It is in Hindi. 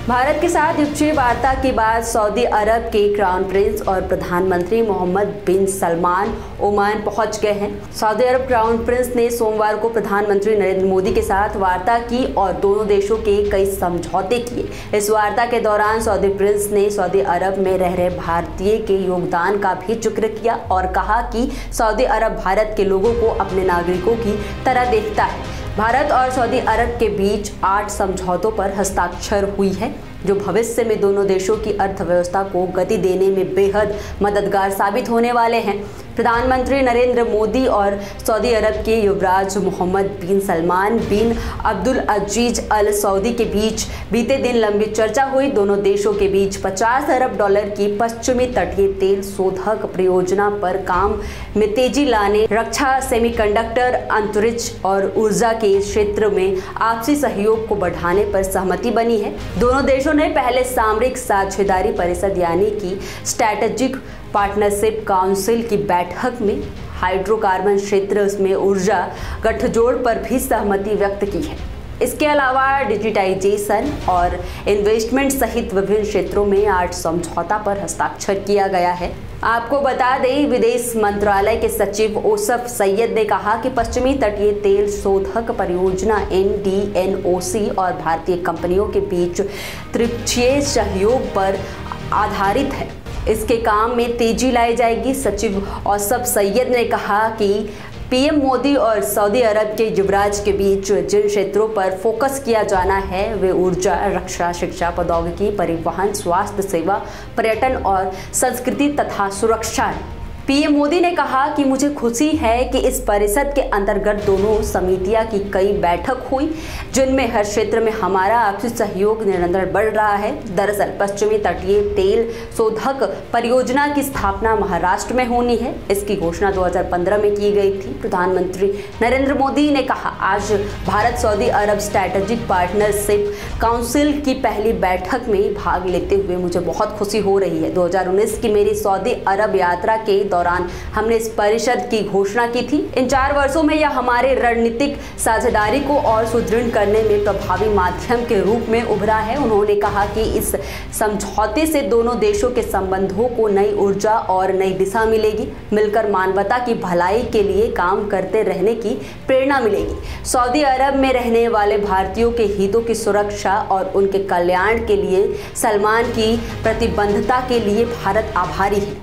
भारत के साथ द्विपक्षीय वार्ता के बाद सऊदी अरब के क्राउन प्रिंस और प्रधानमंत्री मोहम्मद बिन सलमान ओमान पहुंच गए हैं। सऊदी अरब क्राउन प्रिंस ने सोमवार को प्रधानमंत्री नरेंद्र मोदी के साथ वार्ता की और दोनों देशों के कई समझौते किए। इस वार्ता के दौरान सऊदी प्रिंस ने सऊदी अरब में रह रहे भारतीय के योगदान का भी जिक्र किया और कहा कि सऊदी अरब भारत के लोगों को अपने नागरिकों की तरह देखता है। भारत और सऊदी अरब के बीच 8 समझौतों पर हस्ताक्षर हुई है, जो भविष्य में दोनों देशों की अर्थव्यवस्था को गति देने में बेहद मददगार साबित होने वाले हैं। प्रधानमंत्री नरेंद्र मोदी और सऊदी अरब के युवराज मोहम्मद बिन सलमान बिन अब्दुल अजीज अल सऊदी के बीच बीते दिन लंबी चर्चा हुई। दोनों देशों के बीच $50 अरब की पश्चिमी तटीय तेल शोधक परियोजना पर काम में तेजी लाने, रक्षा, सेमीकंडक्टर, अंतरिक्ष और ऊर्जा के क्षेत्र में आपसी सहयोग को बढ़ाने पर सहमति बनी है। दोनों देशों ने पहले सामरिक साझेदारी परिषद यानी कि स्ट्रैटेजिक पार्टनरशिप काउंसिल की बैठक में हाइड्रोकार्बन क्षेत्र में ऊर्जा गठजोड़ पर भी सहमति व्यक्त की है। इसके अलावा डिजिटाइजेशन और इन्वेस्टमेंट सहित विभिन्न क्षेत्रों में 8 समझौता पर हस्ताक्षर किया गया है। आपको बता दें, विदेश मंत्रालय के सचिव ओसफ सैयद ने कहा कि पश्चिमी तटीय तेल शोधक परियोजना NDNOC और भारतीय कंपनियों के बीच त्रिपक्षीय सहयोग पर आधारित है। इसके काम में तेजी लाई जाएगी। सचिव ओसफ सैयद ने कहा कि पीएम मोदी और सऊदी अरब के युवराज के बीच जिन क्षेत्रों पर फोकस किया जाना है वे ऊर्जा, रक्षा, शिक्षा, प्रौद्योगिकी, परिवहन, स्वास्थ्य सेवा, पर्यटन और संस्कृति तथा सुरक्षा है। पीएम मोदी ने कहा कि मुझे खुशी है कि इस परिषद के अंतर्गत दोनों समितियां की कई बैठक हुई, जिनमें हर क्षेत्र में हमारा आपसी सहयोग निरंतर बढ़ रहा है। दरअसल पश्चिमी तटीय तेल शोधक परियोजना की स्थापना महाराष्ट्र में होनी है। इसकी घोषणा 2015 में की गई थी। प्रधानमंत्री नरेंद्र मोदी ने कहा, आज भारत सऊदी अरब स्ट्रैटेजिक पार्टनरशिप काउंसिल की पहली बैठक में भाग लेते हुए मुझे बहुत खुशी हो रही है। 2019 की मेरी सऊदी अरब यात्रा के दौरान हमने इस परिषद की घोषणा की थी। इन 4 वर्षों में यह हमारे रणनीतिक साझेदारी को और सुदृढ़ करने में प्रभावी माध्यम के रूप में उभरा है। उन्होंने कहा कि इस समझौते से दोनों देशों के संबंधों को नई ऊर्जा और नई दिशा मिलेगी। मिलकर मानवता की भलाई के लिए काम करते रहने की प्रेरणा मिलेगी। सऊदी अरब में रहने वाले भारतीयों के हितों की सुरक्षा और उनके कल्याण के लिए सलमान की प्रतिबद्धता के लिए भारत आभारी है।